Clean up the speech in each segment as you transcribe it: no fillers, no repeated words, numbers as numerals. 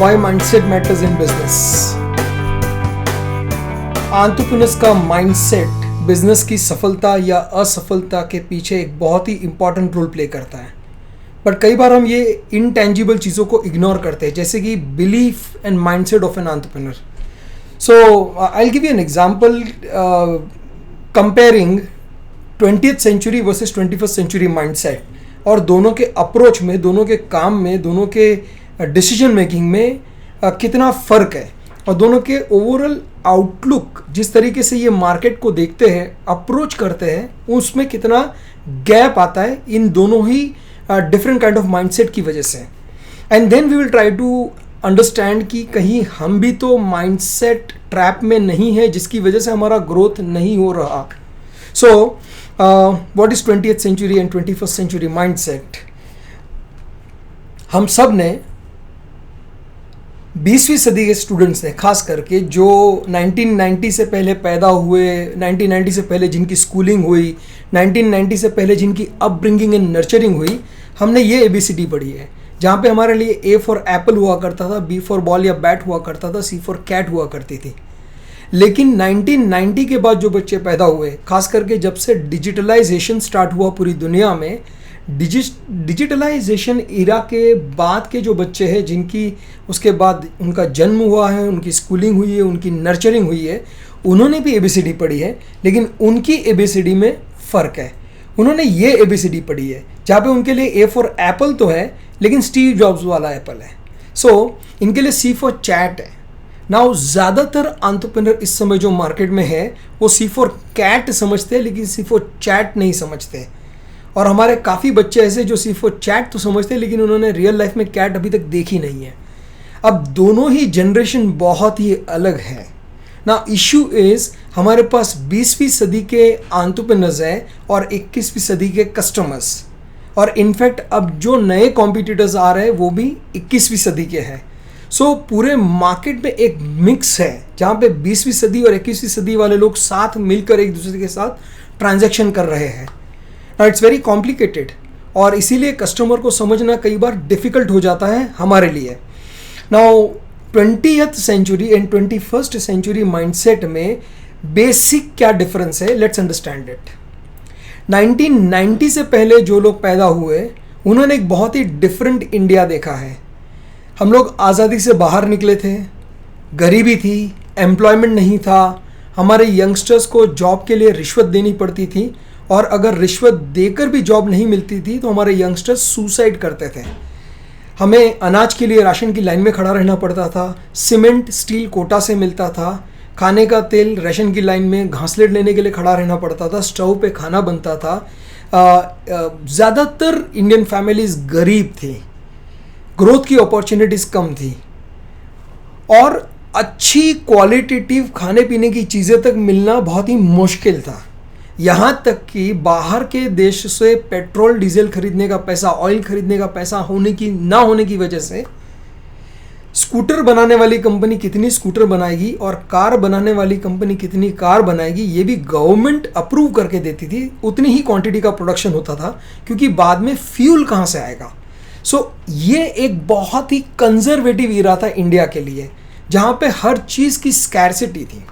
Why mindset matters in business. Entrepreneurs का mindset business की सफलता या असफलता के पीछे एक बहुत ही इंपॉर्टेंट रोल प्ले करता है, बट कई बार हम ये इनटेंजिबल चीज़ों को इग्नोर करते हैं, जैसे कि belief and mindset of an entrepreneur. So I will give you an example comparing 20th century versus 21st century mindset, और दोनों के अप्रोच में, दोनों के काम में, दोनों के डिसीजन मेकिंग में कितना फ़र्क है, और दोनों के ओवरऑल आउटलुक, जिस तरीके से ये मार्केट को देखते हैं, अप्रोच करते हैं, उसमें कितना गैप आता है इन दोनों ही डिफरेंट काइंड ऑफ माइंडसेट की वजह से. And then we will try to understand कि कहीं हम भी तो माइंडसेट ट्रैप में नहीं है जिसकी वजह से हमारा ग्रोथ नहीं हो रहा. So what is 20th century and 21st century mindset? हम सब ने 20वीं सदी के स्टूडेंट्स ने, खास करके जो 1990 से पहले पैदा हुए, 1990 से पहले जिनकी स्कूलिंग हुई, 1990 से पहले जिनकी अपब्रिंगिंग एंड नर्चरिंग हुई, हमने ये ABCD पढ़ी है, जहाँ पे हमारे लिए A फॉर एप्पल हुआ करता था, B फॉर बॉल या बैट हुआ करता था, C फॉर कैट हुआ करती थी. लेकिन 1990 के बाद जो बच्चे पैदा हुए, खास करके जब से डिजिटलाइजेशन स्टार्ट हुआ पूरी दुनिया में, डिजिटलाइजेशन इरा के बाद के जो बच्चे हैं, जिनकी उसके बाद उनका जन्म हुआ है, उनकी स्कूलिंग हुई है, उनकी नर्चरिंग हुई है, उन्होंने भी ABCD पढ़ी है, लेकिन उनकी ABCD में फ़र्क है. उन्होंने ये ABCD पढ़ी है जहाँ पे उनके लिए A फॉर एप्पल तो है, लेकिन स्टीव जॉब्स वाला एप्पल है. सो इनके लिए C फॉर चैट है. नाउ ज़्यादातर एंटरप्रेन्योर इस समय जो मार्केट में है वो C फॉर कैट समझते हैं, लेकिन C फॉर चैट नहीं समझते. और हमारे काफ़ी बच्चे ऐसे जो C फॉर चैट तो समझते हैं, लेकिन उन्होंने रियल लाइफ में कैट अभी तक देखी नहीं है. अब दोनों ही जनरेशन बहुत ही अलग है ना. इशू इज़ हमारे पास 20वीं सदी के एंटरप्रेन्योर्स हैं और 21वीं सदी के कस्टमर्स, और इनफैक्ट अब जो नए कॉम्पिटिटर्स आ रहे हैं वो भी 21वीं सदी के हैं. सो पूरे मार्केट में एक मिक्स है जहाँ पे 20वीं सदी और 21वीं सदी वाले लोग साथ मिलकर एक दूसरे के साथ ट्रांजैक्शन कर रहे हैं. इट्स वेरी कॉम्प्लिकेटेड, और इसीलिए कस्टमर को समझना कई बार डिफ़िकल्ट हो जाता है हमारे लिए. Now 20th century and 21st century mindset में बेसिक क्या डिफरेंस है, लेट्स अंडरस्टैंड इट. 1990 से पहले जो लोग पैदा हुए, उन्होंने एक बहुत ही डिफरेंट इंडिया देखा है. हम लोग आज़ादी से बाहर निकले थे, गरीबी थी, एम्प्लॉयमेंट नहीं था, हमारे यंगस्टर्स को जॉब के लिए रिश्वत देनी पड़ती थी, और अगर रिश्वत देकर भी जॉब नहीं मिलती थी तो हमारे यंगस्टर्स सुसाइड करते थे. हमें अनाज के लिए राशन की लाइन में खड़ा रहना पड़ता था, सीमेंट स्टील कोटा से मिलता था, खाने का तेल राशन की लाइन में घासलेट लेने के लिए खड़ा रहना पड़ता था, स्टोव पे खाना बनता था. ज़्यादातर इंडियन फैमिलीज़ गरीब थी, ग्रोथ की अपॉर्चुनिटीज़ कम थी, और अच्छी क्वालिटेटिव खाने पीने की चीज़ें तक मिलना बहुत ही मुश्किल था. यहाँ तक कि बाहर के देश से पेट्रोल डीजल खरीदने का पैसा, ऑयल खरीदने का पैसा ना होने की वजह से स्कूटर बनाने वाली कंपनी कितनी स्कूटर बनाएगी और कार बनाने वाली कंपनी कितनी कार बनाएगी, ये भी गवर्नमेंट अप्रूव करके देती थी. उतनी ही क्वांटिटी का प्रोडक्शन होता था, क्योंकि बाद में फ्यूल कहाँ से आएगा. सो ये एक बहुत ही कंजर्वेटिव इरा था इंडिया के लिए, जहाँ पे हर चीज़ की स्कैरसिटी थी.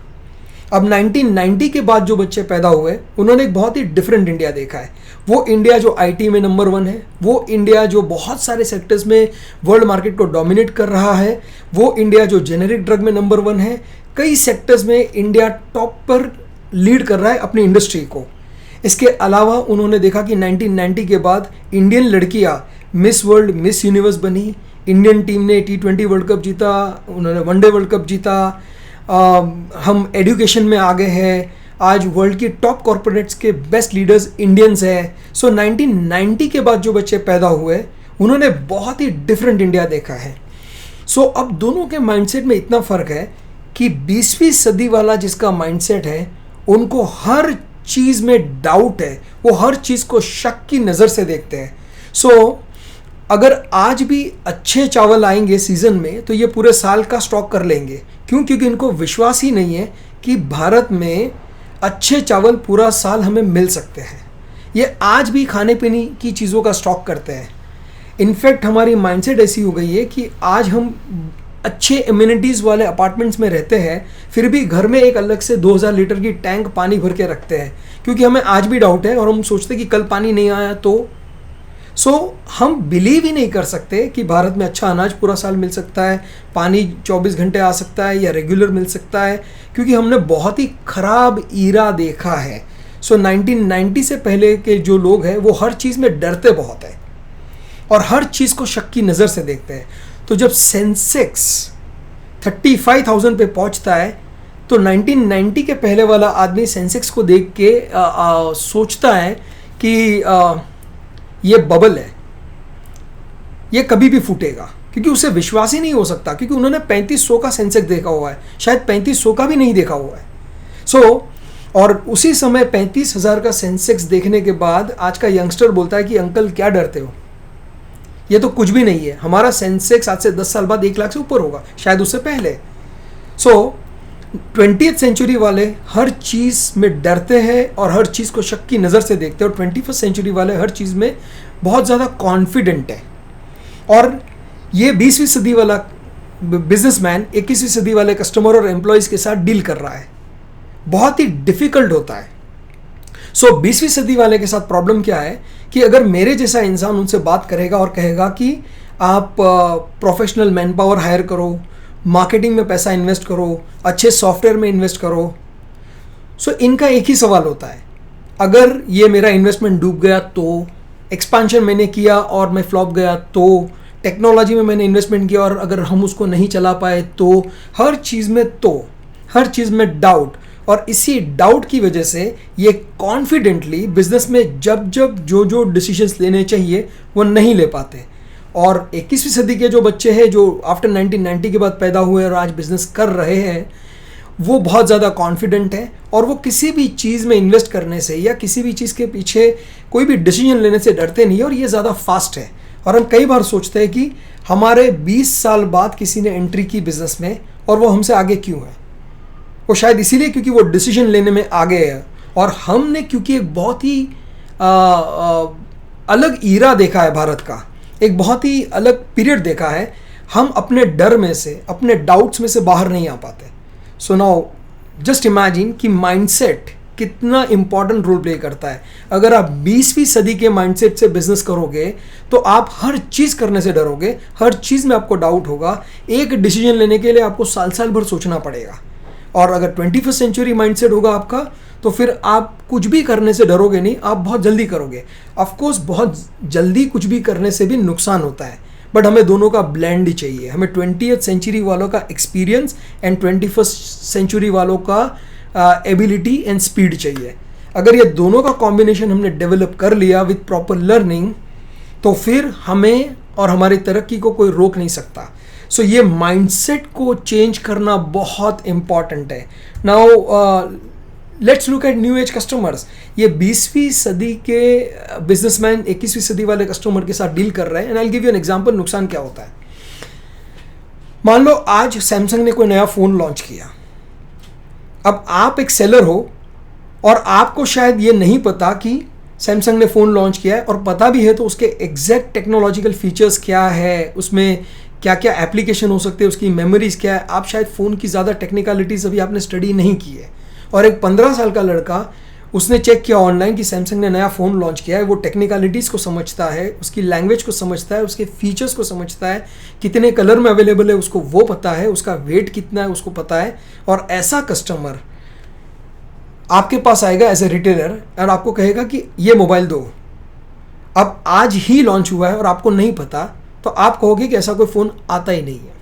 अब 1990 के बाद जो बच्चे पैदा हुए, उन्होंने एक बहुत ही डिफरेंट इंडिया देखा है. वो इंडिया जो IT में नंबर 1 है, वो इंडिया जो बहुत सारे सेक्टर्स में वर्ल्ड मार्केट को डोमिनेट कर रहा है, वो इंडिया जो जेनेरिक ड्रग में नंबर 1 है. कई सेक्टर्स में इंडिया टॉप पर लीड कर रहा है अपनी इंडस्ट्री को. इसके अलावा उन्होंने देखा कि 1990 के बाद इंडियन लड़कियाँ मिस वर्ल्ड, मिस यूनिवर्स बनी. इंडियन टीम ने T20 वर्ल्ड कप जीता, उन्होंने वनडे वर्ल्ड कप जीता. हम एजुकेशन में आगे हैं, आज वर्ल्ड की टॉप कॉर्पोरेट्स के बेस्ट लीडर्स इंडियंस हैं. सो 1990 के बाद जो बच्चे पैदा हुए, उन्होंने बहुत ही डिफरेंट इंडिया देखा है. सो अब दोनों के माइंडसेट में इतना फ़र्क है कि 20वीं सदी वाला जिसका माइंडसेट है, उनको हर चीज़ में डाउट है, वो हर चीज़ को शक की नज़र से देखते हैं. सो अगर आज भी अच्छे चावल आएंगे सीज़न में, तो ये पूरे साल का स्टॉक कर लेंगे. क्यों? क्योंकि इनको विश्वास ही नहीं है कि भारत में अच्छे चावल पूरा साल हमें मिल सकते हैं. ये आज भी खाने पीने की चीज़ों का स्टॉक करते हैं. इनफैक्ट हमारी माइंडसेट ऐसी हो गई है कि आज हम अच्छे इम्यूनिटीज़ वाले अपार्टमेंट्स में रहते हैं, फिर भी घर में एक अलग से 2000 लीटर की टैंक पानी भर के रखते हैं, क्योंकि हमें आज भी डाउट है और हम सोचते हैं कि कल पानी नहीं आया तो हम बिलीव ही नहीं कर सकते कि भारत में अच्छा अनाज पूरा साल मिल सकता है, पानी 24 घंटे आ सकता है या रेगुलर मिल सकता है, क्योंकि हमने बहुत ही ख़राब ईरा देखा है। 1990 से पहले के जो लोग हैं वो हर चीज़ में डरते बहुत है और हर चीज़ को शक की नज़र से देखते हैं। तो जब सेंसेक्स 35,000 पे पहुंचता है तो 1990 के पहले वाला आदमी सेंसेक्स को देख के सोचता है कि ये बबल है, ये कभी भी फूटेगा, क्योंकि उसे विश्वास ही नहीं हो सकता, क्योंकि उन्होंने 3500 का सेंसेक्स देखा हुआ है, शायद 3500 का भी नहीं देखा हुआ है। और उसी समय 35,000 का सेंसेक्स देखने के बाद आज का यंगस्टर बोलता है कि अंकल क्या डरते हो, ये तो कुछ भी नहीं है, हमारा सेंसेक्स आज से 10 साल बाद 1 लाख से ऊपर होगा, शायद उससे पहले। 20th सेंचुरी वाले हर चीज़ में डरते हैं और हर चीज़ को शक की नज़र से देखते हैं, और 21st सेंचुरी वाले हर चीज़ में बहुत ज़्यादा कॉन्फिडेंट है। और ये 20वीं सदी वाला बिजनेसमैन 21वीं सदी वाले कस्टमर और एम्प्लॉयज़ के साथ डील कर रहा है, बहुत ही डिफ़िकल्ट होता है। 20वीं सदी वाले के साथ प्रॉब्लम क्या है कि अगर मेरे जैसा इंसान उनसे बात करेगा और कहेगा कि आप प्रोफेशनल मैन पावर हायर करो, मार्केटिंग में पैसा इन्वेस्ट करो, अच्छे सॉफ्टवेयर में इन्वेस्ट करो, इनका एक ही सवाल होता है, अगर ये मेरा इन्वेस्टमेंट डूब गया तो, एक्सपांशन मैंने किया और मैं फ्लॉप गया तो, टेक्नोलॉजी में मैंने इन्वेस्टमेंट किया और अगर हम उसको नहीं चला पाए तो, हर चीज़ में डाउट। और इसी डाउट की वजह से ये कॉन्फिडेंटली बिजनेस में जब जो डिसीजंस लेने चाहिए वो नहीं ले पाते। और 21वीं सदी के जो बच्चे हैं जो आफ्टर 1990 के बाद पैदा हुए और आज बिजनेस कर रहे हैं, वो बहुत ज़्यादा कॉन्फिडेंट है और वो किसी भी चीज़ में इन्वेस्ट करने से या किसी भी चीज़ के पीछे कोई भी डिसीजन लेने से डरते नहीं, और ये ज़्यादा फास्ट है। और हम कई बार सोचते हैं कि हमारे 20 साल बाद किसी ने एंट्री की बिजनेस में और वो हमसे आगे क्यों है, वो शायद इसीलिए क्योंकि वो डिसीजन लेने में आगे है, और हमने क्योंकि एक बहुत ही अलग ईरा देखा है भारत का, एक बहुत ही अलग पीरियड देखा है, हम अपने डर में से, अपने डाउट्स में से बाहर नहीं आ पाते। सो नाउ जस्ट इमेजिन कि माइंडसेट कितना इंपॉर्टेंट रोल प्ले करता है। अगर आप 20वीं सदी के माइंडसेट से बिजनेस करोगे तो आप हर चीज़ करने से डरोगे, हर चीज़ में आपको डाउट होगा, एक डिसीजन लेने के लिए आपको साल भर सोचना पड़ेगा। और अगर 21st सेंचुरी माइंडसेट होगा आपका तो फिर आप कुछ भी करने से डरोगे नहीं, आप बहुत जल्दी करोगे। ऑफकोर्स बहुत जल्दी कुछ भी करने से भी नुकसान होता है, बट हमें दोनों का ब्लेंड ही चाहिए। हमें 20th सेंचुरी वालों का एक्सपीरियंस एंड 21st सेंचुरी वालों का एबिलिटी एंड स्पीड चाहिए। अगर ये दोनों का कॉम्बिनेशन हमने डेवलप कर लिया विथ प्रॉपर लर्निंग, तो फिर हमें और हमारी तरक्की को कोई रोक नहीं सकता। ये माइंडसेट को चेंज करना बहुत इम्पॉर्टेंट है। Now let's look at new age customers. ये 20वीं सदी के बिजनेसमैन 21वीं सदी वाले कस्टमर के साथ डील कर रहे हैं, and I will give you an example नुकसान क्या होता है। मान लो आज सैमसंग ने कोई नया फ़ोन लॉन्च किया, अब आप एक सेलर हो और आपको शायद ये नहीं पता कि सैमसंग ने फ़ोन लॉन्च किया है, और पता भी है तो उसके एग्जैक्ट टेक्नोलॉजिकल फीचर्स क्या है, उसमें क्या क्या एप्लीकेशन हो सकते हैं, उसकी मेमोरीज क्या है, आप शायद फ़ोन की ज़्यादा टेक्निकलिटीज़ अभी आपने स्टडी नहीं की है। और एक 15 साल का लड़का, उसने चेक किया ऑनलाइन कि सैमसंग ने नया फ़ोन लॉन्च किया है, वो टेक्निकलिटीज़ को समझता है, उसकी लैंग्वेज को समझता है, उसके फीचर्स को समझता है, कितने कलर में अवेलेबल है उसको वो पता है, उसका वेट कितना है उसको पता है। और ऐसा कस्टमर आपके पास आएगा एज ए रिटेलर और आपको कहेगा कि ये मोबाइल दो, अब आज ही लॉन्च हुआ है और आपको नहीं पता, तो आप कहोगे कि ऐसा कोई फ़ोन आता ही नहीं है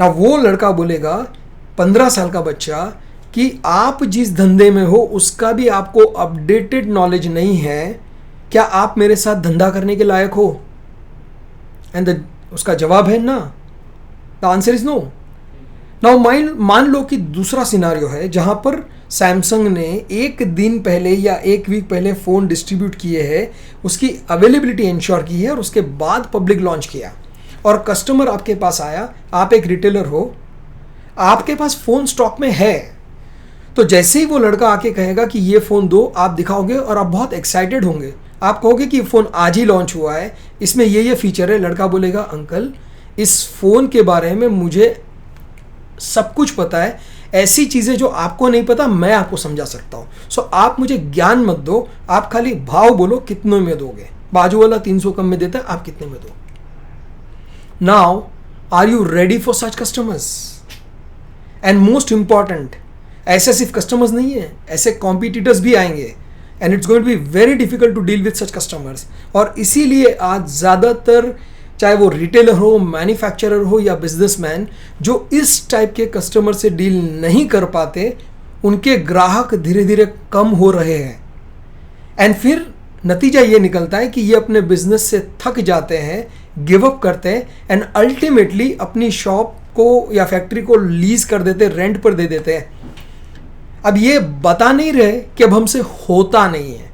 ना। वो लड़का बोलेगा, 15 साल का बच्चा, कि आप जिस धंधे में हो उसका भी आपको अपडेटेड नॉलेज नहीं है, क्या आप मेरे साथ धंधा करने के लायक हो? एंड उसका जवाब है ना, the answer is no. Now मान लो कि दूसरा सिनारियो है जहां पर सैमसंग ने एक दिन पहले या एक वीक पहले फ़ोन डिस्ट्रीब्यूट किए हैं, उसकी अवेलेबिलिटी इंश्योर की है और उसके बाद पब्लिक लॉन्च किया, और कस्टमर आपके पास आया, आप एक रिटेलर हो, आपके पास फ़ोन स्टॉक में है, तो जैसे ही वो लड़का आके कहेगा कि ये फ़ोन दो, आप दिखाओगे और आप बहुत एक्साइटेड होंगे, आप कहोगे कि फ़ोन आज ही लॉन्च हुआ है, इसमें ये फीचर है। लड़का बोलेगा, अंकल इस फ़ोन के बारे में मुझे सब कुछ पता है, ऐसी चीज़ें जो आपको नहीं पता मैं आपको समझा सकता हूँ। सो आप मुझे ज्ञान मत दो, आप खाली भाव बोलो कितने में दोगे। बाजू वाला 300 कम में देता है, आप कितने में दो। Now are you ready for such customers? And most important, ऐसे सिर्फ कस्टमर्स नहीं है, ऐसे कॉम्पिटिटर्स भी आएंगे and it's going to be very difficult to deal with such customers. और इसीलिए आज ज़्यादातर चाहे वो रिटेलर हो, मैन्युफैक्चरर हो या बिजनेसमैन, जो इस टाइप के कस्टमर से डील नहीं कर पाते, उनके ग्राहक धीरे धीरे कम हो रहे हैं। एंड फिर नतीजा ये निकलता है कि ये अपने बिजनेस से थक जाते हैं, गिव अप करते हैं एंड अल्टीमेटली अपनी शॉप को या फैक्ट्री को लीज कर देते, रेंट पर दे देते हैं। अब ये बता नहीं रहे कि अब हमसे होता नहीं है।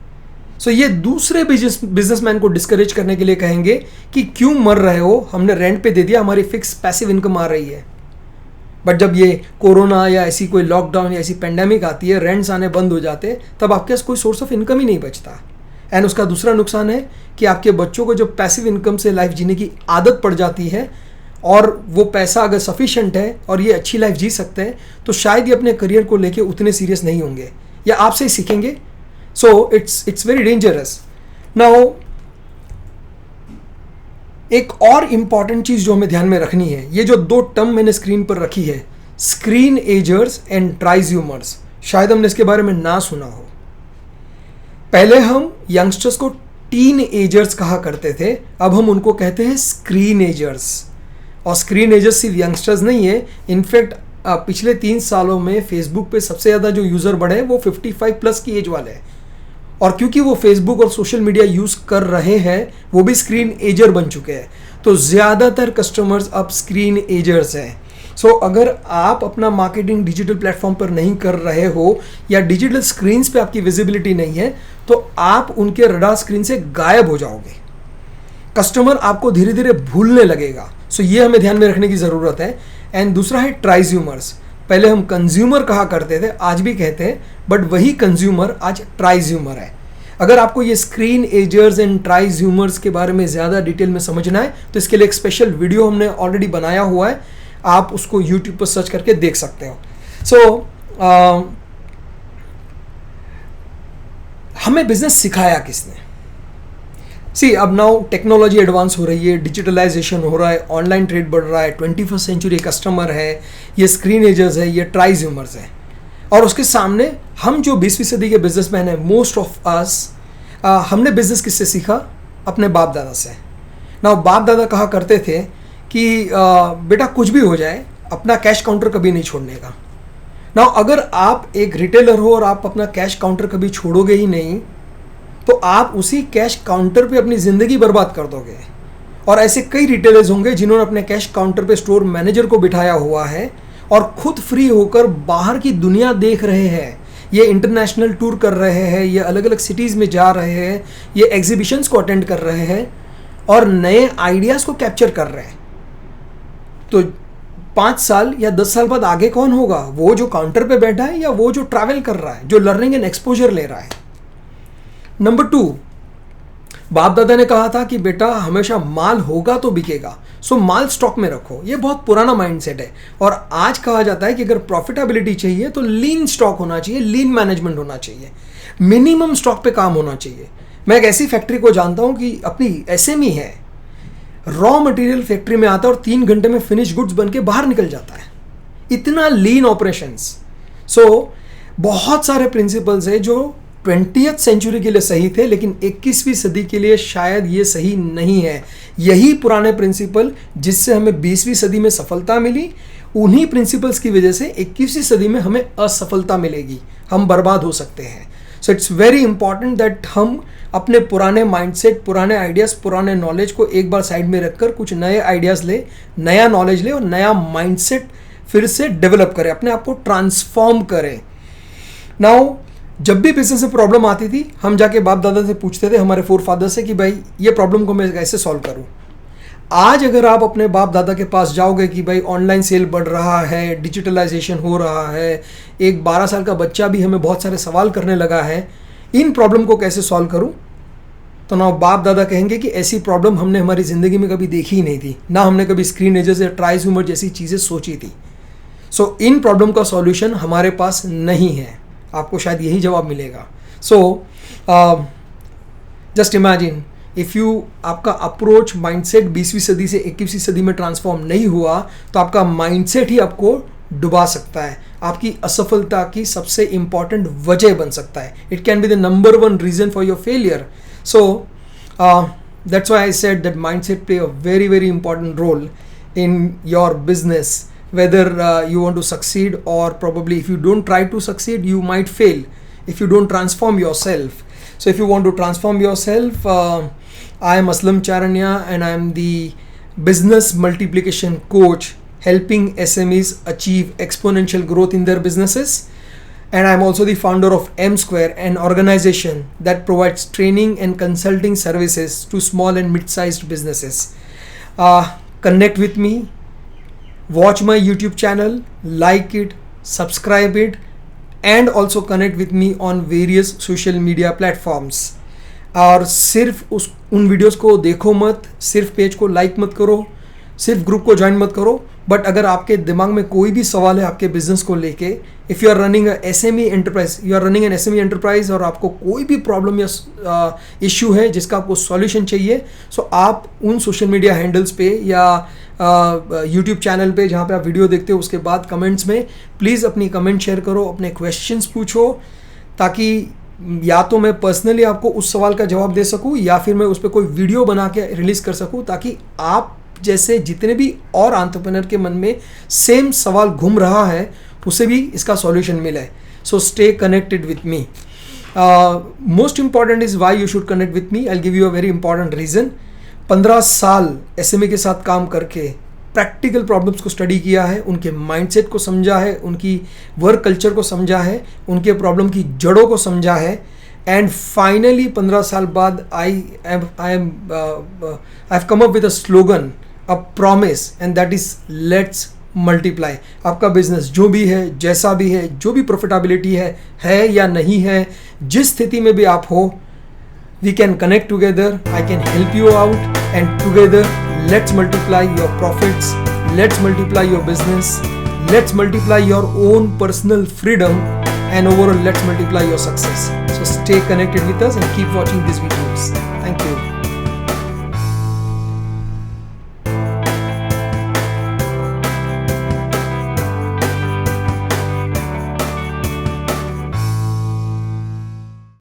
सो ये दूसरे बिजनेसमैन को डिस्करेज करने के लिए कहेंगे कि क्यों मर रहे हो, हमने रेंट पे दे दिया, हमारी फिक्स पैसिव इनकम आ रही है। बट जब ये कोरोना या ऐसी कोई लॉकडाउन या ऐसी पेंडेमिक आती है, रेंट्स आने बंद हो जाते, तब आपके पास कोई सोर्स ऑफ इनकम ही नहीं बचता। एंड उसका दूसरा नुकसान है कि आपके बच्चों को जब पैसिव इनकम से लाइफ जीने की आदत पड़ जाती है और वो पैसा अगर सफिशिएंट है और ये अच्छी लाइफ जी सकते हैं, तो शायद ये अपने करियर को लेके उतने सीरियस नहीं होंगे या आपसे ही सीखेंगे। So it's very dangerous. Now एक और इंपॉर्टेंट चीज जो हमें ध्यान में रखनी है, ये जो दो टर्म मैंने स्क्रीन पर रखी है, स्क्रीन एजर्स एंड ट्राइज्यूमर्स, शायद हमने इसके बारे में ना सुना हो। पहले हम यंगस्टर्स को टीन एजर्स कहा करते थे, अब हम उनको कहते हैं स्क्रीन एजर्स। और स्क्रीन एजर्स सिर्फ यंगस्टर्स नहीं है, इनफैक्ट पिछले 3 सालों में फेसबुक पे सबसे ज़्यादा जो यूज़र बढ़े हैं वो 55 प्लस की एज वाले हैं। और क्योंकि वो फेसबुक और सोशल मीडिया यूज़ कर रहे हैं, वो भी स्क्रीन एजर बन चुके हैं, तो ज़्यादातर कस्टमर्स अब स्क्रीन एजर्स हैं। सो अगर आप अपना मार्केटिंग डिजिटल प्लेटफॉर्म पर नहीं कर रहे हो या डिजिटल स्क्रीन्स पे आपकी विजिबिलिटी नहीं है, तो आप उनके रडार स्क्रीन से गायब हो जाओगे। कस्टमर आपको धीरे धीरे भूलने लगेगा। सो ये हमें ध्यान में रखने की ज़रूरत है। एंड दूसरा है ट्राइज्यूमर्स। पहले हम कंज्यूमर कहा करते थे, आज भी कहते हैं, बट वही कंज्यूमर आज ट्राइज्यूमर है। अगर आपको ये स्क्रीन एजर्स एंड ट्राइज्यूमर्स के बारे में ज़्यादा डिटेल में समझना है, तो इसके लिए एक स्पेशल वीडियो हमने ऑलरेडी बनाया हुआ है, आप उसको यूट्यूब पर सर्च करके देख सकते हो। सो हमें बिजनेस सिखाया किसने? अब नाउ टेक्नोलॉजी एडवांस हो रही है, डिजिटलाइजेशन हो रहा है, ऑनलाइन ट्रेड बढ़ रहा है, 21st सेंचुरी कस्टमर है, ये स्क्रीन एजर्स है, ये ट्राइज्यूमर्स है। और उसके सामने हम जो 20वीं सदी के बिजनेसमैन हैं, मोस्ट ऑफ अस, हमने बिजनेस किससे सीखा? अपने बाप दादा से। नाउ बाप दादा कहा करते थे कि बेटा कुछ भी हो जाए, अपना कैश काउंटर कभी नहीं छोड़ने का। नाउ अगर आप एक रिटेलर हो और आप अपना कैश काउंटर कभी छोड़ोगे ही नहीं, तो आप उसी कैश काउंटर पे अपनी ज़िंदगी बर्बाद कर दोगे। और ऐसे कई रिटेलर्स होंगे जिन्होंने अपने कैश काउंटर पे स्टोर मैनेजर को बिठाया हुआ है और खुद फ्री होकर बाहर की दुनिया देख रहे हैं। ये इंटरनेशनल टूर कर रहे हैं, ये अलग अलग सिटीज़ में जा रहे हैं, ये एग्जीबिशंस को अटेंड कर रहे हैं और नए आइडियाज़ को कैप्चर कर रहे हैं। तो 5 साल या 10 साल बाद आगे कौन होगा? वो जो काउंटर पे बैठा है या वो जो ट्रैवल कर रहा है, जो लर्निंग एंड एक्सपोजर ले रहा है? नंबर 2, बाप दादा ने कहा था कि बेटा हमेशा माल होगा तो बिकेगा, सो माल स्टॉक में रखो। ये बहुत पुराना माइंडसेट है। और आज कहा जाता है कि अगर प्रॉफिटेबिलिटी चाहिए तो लीन स्टॉक होना चाहिए, लीन मैनेजमेंट होना चाहिए, मिनिमम स्टॉक पे काम होना चाहिए। मैं एक ऐसी फैक्ट्री को जानता हूं कि अपनी एसएमई है, रॉ मटेरियल फैक्ट्री में आता है और 3 घंटे में फिनिश गुड्स बन के बाहर निकल जाता है। इतना लीन ऑपरेशंस। सो बहुत सारे प्रिंसिपल्स है जो 20th सेंचुरी के लिए सही थे, लेकिन 21वीं सदी के लिए शायद ये सही नहीं है। यही पुराने प्रिंसिपल जिससे हमें 20वीं सदी में सफलता मिली, उन्हीं प्रिंसिपल्स की वजह से 21वीं सदी में हमें असफलता मिलेगी, हम बर्बाद हो सकते हैं। So it's very important that हम अपने पुराने माइंडसेट, पुराने आइडियाज़, पुराने नॉलेज को एक बार साइड में रखकर कुछ नए आइडियाज़ ले, नया नॉलेज ले और नया माइंडसेट फिर से डेवलप करें, अपने आप को ट्रांसफॉर्म करें। नाउ जब भी बिजनेस में प्रॉब्लम आती थी, हम जाके बाप दादा से पूछते थे, हमारे फोर फादर से, कि भाई ये प्रॉब्लम को मैं कैसे सॉल्व करूं। आज अगर आप अपने बाप दादा के पास जाओगे कि भाई ऑनलाइन सेल बढ़ रहा है, डिजिटलाइजेशन हो रहा है, एक 12 साल का बच्चा भी हमें बहुत सारे सवाल करने लगा है, इन प्रॉब्लम को कैसे सॉल्व करूं, तो ना बाप दादा कहेंगे कि ऐसी प्रॉब्लम हमने हमारी ज़िंदगी में कभी देखी ही नहीं थी, ना हमने कभी स्क्रीन एजेस या ट्राइज्यूमर जैसी चीज़ें सोची थी। सो इन प्रॉब्लम का सॉल्यूशन हमारे पास नहीं है, आपको शायद यही जवाब मिलेगा। So just imagine if you, आपका अप्रोच माइंडसेट 20वीं सदी से 21वीं सदी में ट्रांसफॉर्म नहीं हुआ तो आपका माइंडसेट ही आपको डुबा सकता है, आपकी असफलता की सबसे इंपॉर्टेंट वजह बन सकता है। It can be the number 1 reason for your failure. So that's why I said that mindset play a very very important role in your business, whether you want to succeed, or probably if you don't try to succeed you might fail if you don't transform yourself. So if you want to transform yourself, I am Aslam Charanya and I am the business multiplication coach helping SMEs achieve exponential growth in their businesses. And I'm also the founder of M Square, an organization that provides training and consulting services to small and mid-sized businesses. Connect with me, watch my YouTube channel, like it, subscribe it, and also connect with me on various social media platforms. और सिर्फ उन videos को देखो मत, सिर्फ page को like मत करो, सिर्फ ग्रुप को ज्वाइन मत करो, बट अगर आपके दिमाग में कोई भी सवाल है आपके बिजनेस को लेके, if you are running SME enterprise, you are running an SME enterprise और आपको कोई भी प्रॉब्लम या इश्यू है जिसका आपको सॉल्यूशन चाहिए, सो आप उन सोशल मीडिया हैंडल्स पे या यूट्यूब चैनल पे जहाँ पे आप वीडियो देखते हो उसके बाद कमेंट्स में प्लीज़ अपनी कमेंट शेयर करो, अपने क्वेश्चंस पूछो, ताकि या तो मैं पर्सनली आपको उस सवाल का जवाब दे सकूं या फिर मैं उस पर कोई वीडियो बना के रिलीज कर सकूं, ताकि आप जैसे जितने भी और एंटरप्रेन्योर के मन में सेम सवाल घूम रहा है उसे भी इसका सॉल्यूशन मिले. So stay connected with me. Most important is why you should connect with me. I give you a very important reason. 15 साल एसएमई के साथ काम करके प्रैक्टिकल प्रॉब्लम्स को स्टडी किया है, उनके माइंडसेट को समझा है, उनकी वर्क कल्चर को समझा है, उनके प्रॉब्लम की जड़ों को समझा है, एंड फाइनली 15 साल बाद I have come up with a slogan, a promise, and that is let's multiply. आपका बिजनेस जो भी है, जैसा भी है, जो भी प्रॉफिटेबिलिटी है या नहीं है, जिस स्थिति में भी आप हो, we can connect together. I can help you out, and together let's multiply your profits, let's multiply your business, let's multiply your own personal freedom, and overall let's multiply your success. So stay connected with us and keep watching these videos. Thank you.